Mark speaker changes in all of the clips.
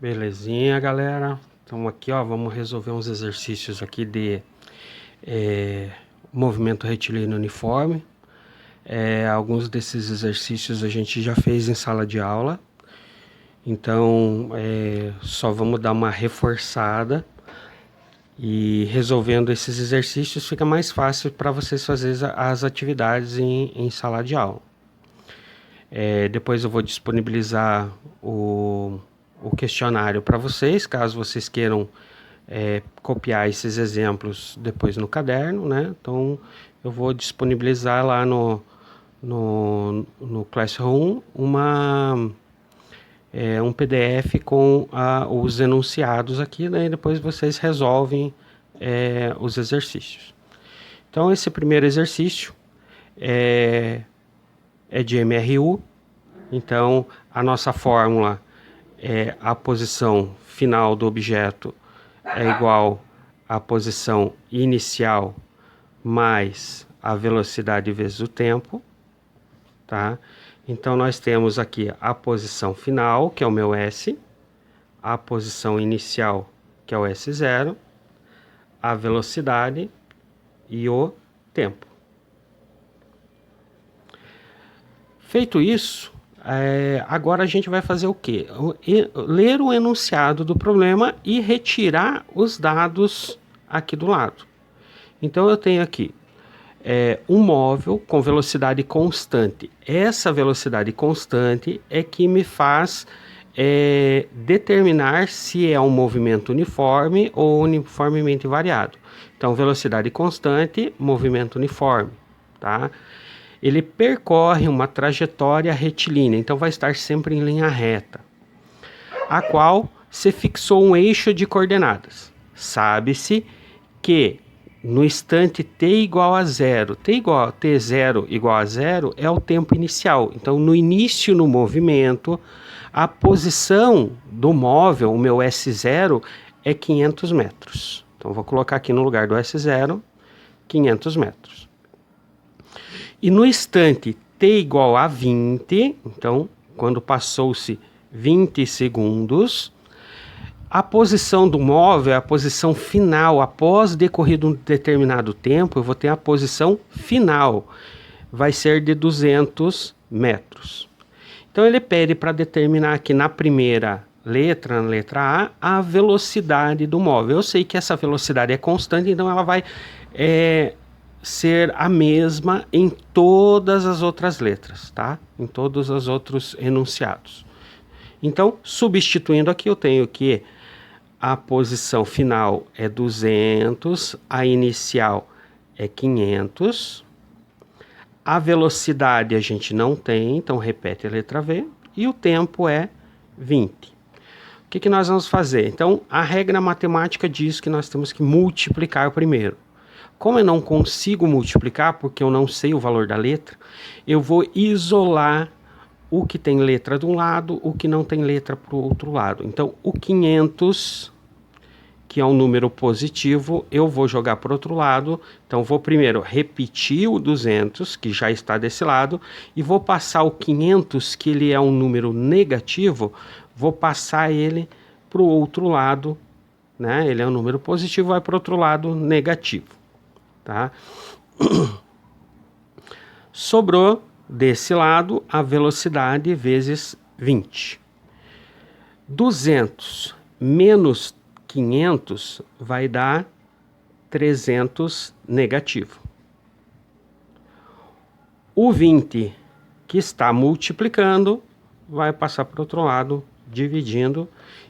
Speaker 1: Belezinha, galera. Então aqui, ó, vamos resolver uns exercícios aqui de movimento retilíneo uniforme. Alguns desses exercícios a gente já fez em sala de aula. Então, só vamos dar uma reforçada. E resolvendo esses exercícios fica mais fácil para vocês fazerem as atividades em sala de aula. Depois eu vou disponibilizar o questionário para vocês, caso vocês queiram copiar esses exemplos depois no caderno, né? Então eu vou disponibilizar lá no Classroom um PDF com os enunciados aqui, né? E depois vocês resolvem os exercícios. Então esse primeiro exercício é de MRU. Então a nossa fórmula é a posição final do objeto é igual à posição inicial mais a velocidade vezes o tempo, tá? Então nós temos aqui a posição final, que é o meu S, a posição inicial, que é o S0, a velocidade e o tempo. Feito isso, agora a gente vai fazer o quê? Ler o enunciado do problema e retirar os dados aqui do lado. Então eu tenho aqui um móvel com velocidade constante. Essa velocidade constante é que me faz determinar se é um movimento uniforme ou uniformemente variado. Então, velocidade constante, movimento uniforme, tá? Ele percorre uma trajetória retilínea, então vai estar sempre em linha reta, a qual se fixou um eixo de coordenadas. Sabe-se que no instante t igual a zero, t0 igual a zero é o tempo inicial. Então, no início no movimento, a posição do móvel, o meu S0, é 500 metros. Então, vou colocar aqui no lugar do S0, 500 metros. E no instante t igual a 20, então, quando passou-se 20 segundos, a posição do móvel, a posição final, após decorrido um determinado tempo, eu vou ter a posição final, vai ser de 200 metros. Então ele pede para determinar aqui na primeira letra, na letra A velocidade do móvel. Eu sei que essa velocidade é constante, então ela vai ser a mesma em todas as outras letras, tá? Em todos os outros enunciados. Então, substituindo aqui, eu tenho que a posição final é 200, a inicial é 500, a velocidade a gente não tem, então repete a letra V, e o tempo é 20. O que nós vamos fazer? Então, a regra matemática diz que nós temos que multiplicar primeiro. Como eu não consigo multiplicar, porque eu não sei o valor da letra, eu vou isolar o que tem letra de um lado, o que não tem letra para o outro lado. Então, o 500, que é um número positivo, eu vou jogar para o outro lado. Então, vou primeiro repetir o 200, que já está desse lado, e vou passar o 500, que ele é um número negativo, vou passar ele para o outro lado, né? Ele é um número positivo, vai para o outro lado negativo, tá? Sobrou desse lado a velocidade vezes 20. 200 menos 500 vai dar 300 negativo. O 20 que está multiplicando vai passar para o outro lado dividindo,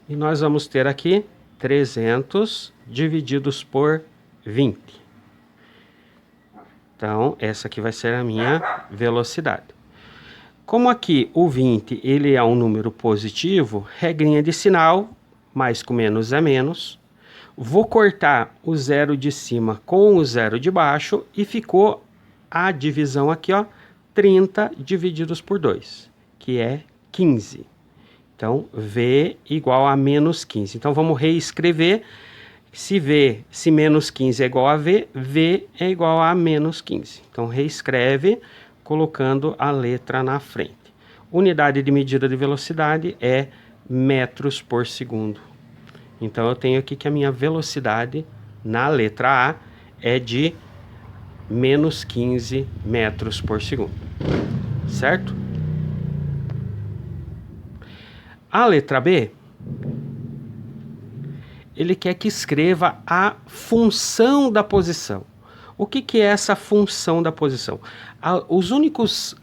Speaker 1: e nós vamos ter aqui 300 divididos por 20. Então, essa aqui vai ser a minha velocidade. Como aqui o 20 ele é um número positivo, regrinha de sinal, mais com menos é menos. Vou cortar o zero de cima com o zero de baixo e ficou a divisão aqui, ó, 30 divididos por 2, que é 15. Então, V igual a menos 15. Então, vamos reescrever. Se menos 15 é igual a V, V é igual a menos 15. Então, reescreve colocando a letra na frente. Unidade de medida de velocidade é metros por segundo. Então eu tenho aqui que a minha velocidade na letra A é de menos 15 metros por segundo, certo? A letra B, ele quer que escreva a função da posição. O que é essa função da posição? Os únicos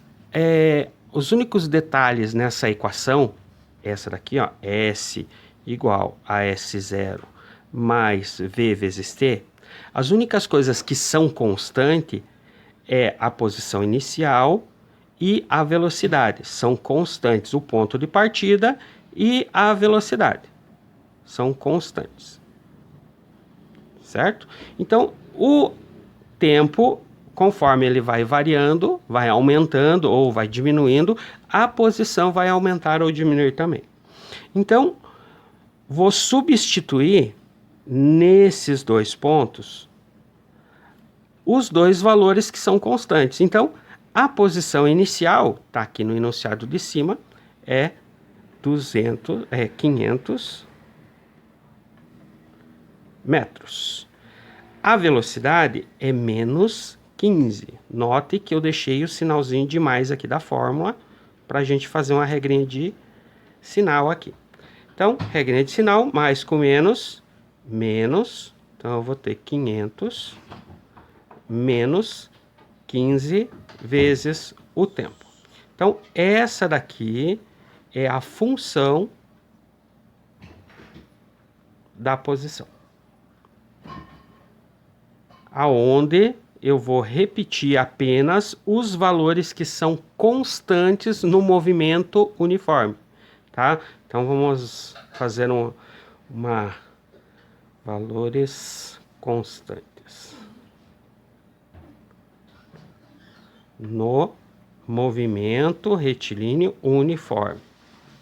Speaker 1: detalhes nessa equação, essa daqui, ó, S igual a S0 mais V vezes T, as únicas coisas que são constantes é a posição inicial e a velocidade. São constantes o ponto de partida e a velocidade. São constantes. Certo? Então, o tempo, conforme ele vai variando, vai aumentando ou vai diminuindo, a posição vai aumentar ou diminuir também. Então, vou substituir nesses dois pontos os dois valores que são constantes. Então, a posição inicial, está aqui no enunciado de cima, é 500 metros. A velocidade é menos 15. Note que eu deixei o sinalzinho de mais aqui da fórmula para a gente fazer uma regrinha de sinal aqui. Então, regrinha de sinal, mais com menos, menos. Então, eu vou ter 500 menos 15 vezes o tempo. Então, essa daqui é a função da posição, aonde eu vou repetir apenas os valores que são constantes no movimento uniforme, tá? Então, vamos fazer valores constantes no movimento retilíneo uniforme,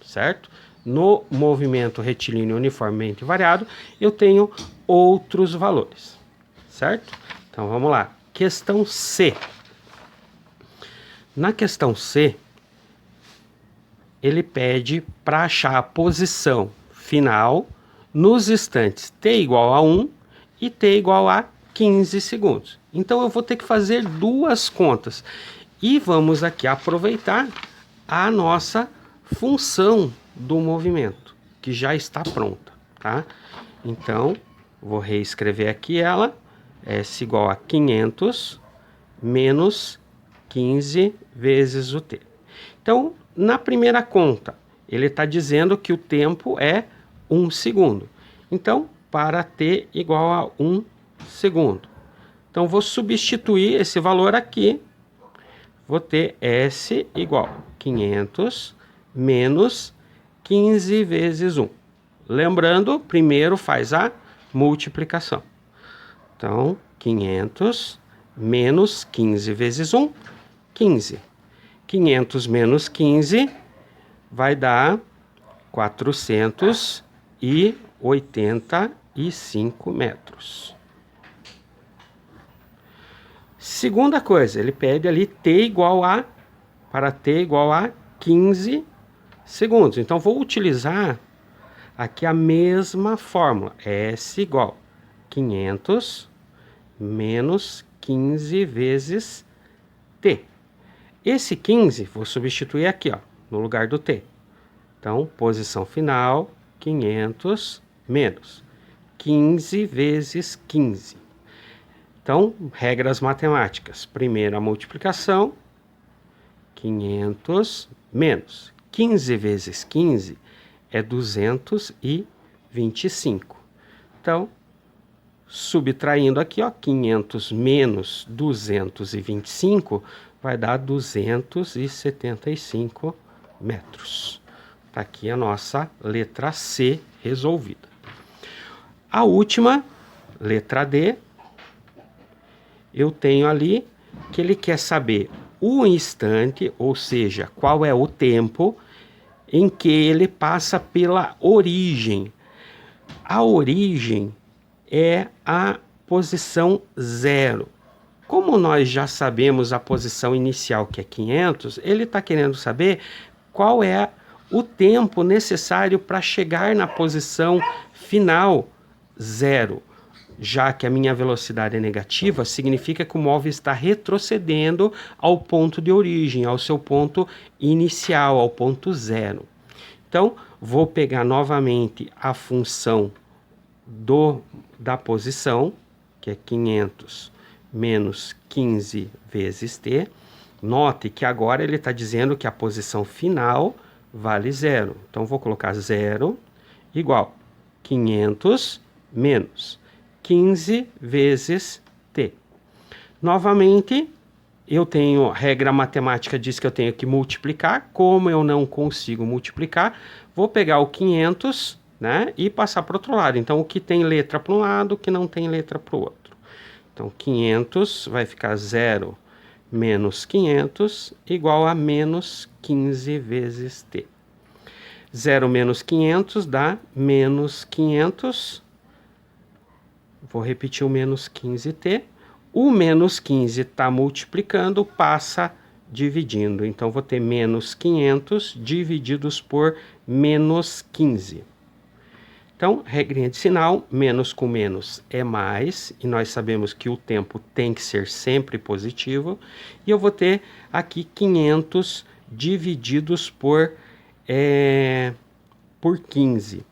Speaker 1: certo? No movimento retilíneo uniformemente variado, eu tenho outros valores, certo? Então, vamos lá. Questão C. Na questão C, ele pede para achar a posição final nos instantes t igual a 1 e t igual a 15 segundos. Então, eu vou ter que fazer duas contas. E vamos aqui aproveitar a nossa função do movimento, que já está pronta, tá? Então, vou reescrever aqui ela. S igual a 500 menos 15 vezes o t. Então, na primeira conta, ele está dizendo que o tempo é 1 segundo. Então, para t igual a 1 segundo. Então, vou substituir esse valor aqui. Vou ter S igual a 500 menos 15 vezes 1. Lembrando, primeiro faz a multiplicação. Então, 500 menos 15 vezes 1, 15. 500 menos 15 vai dar 485 metros. Segunda coisa, ele pede ali para t igual a 15 segundos. Então, vou utilizar aqui a mesma fórmula. S igual a 500 menos 15 vezes t. Esse 15, vou substituir aqui, ó, no lugar do t. Então, posição final, 500 menos 15 vezes 15. Então, regras matemáticas. Primeiro a multiplicação, 500 menos 15 vezes 15 é 225. Então, subtraindo aqui, ó, 500 menos 225 vai dar 275 metros. Está aqui a nossa letra C resolvida. A última, letra D, eu tenho ali que ele quer saber o instante, ou seja, qual é o tempo em que ele passa pela origem. A origem é a posição 0. Como nós já sabemos a posição inicial, que é 500, ele está querendo saber qual é o tempo necessário para chegar na posição final 0. Já que a minha velocidade é negativa, significa que o móvel está retrocedendo ao ponto de origem, ao seu ponto inicial, ao ponto 0. Então, vou pegar novamente a função da posição, que é 500 menos 15 vezes t. Note que agora ele está dizendo que a posição final vale 0. Então, vou colocar 0 igual 500 menos 15 vezes t. Novamente, eu tenho, a regra matemática diz que eu tenho que multiplicar. Como eu não consigo multiplicar, vou pegar o 500, né, e passar para o outro lado. Então, o que tem letra para um lado, o que não tem letra para o outro. Então, 500 vai ficar 0 menos 500 igual a menos 15 vezes t. 0 menos 500 dá menos 500. Vou repetir o menos 15t. O menos 15 está multiplicando, passa dividindo. Então, vou ter menos 500 divididos por menos 15. Então, regrinha de sinal, menos com menos é mais, e nós sabemos que o tempo tem que ser sempre positivo, e eu vou ter aqui 500 divididos por 15.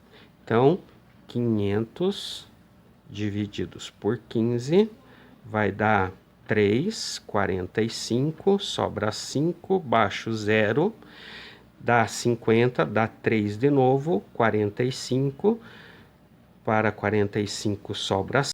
Speaker 1: Então, 500 divididos por 15 vai dar 3, 45, sobra 5, baixo 0, dá 50, dá 3 de novo, 45, para 45 sobra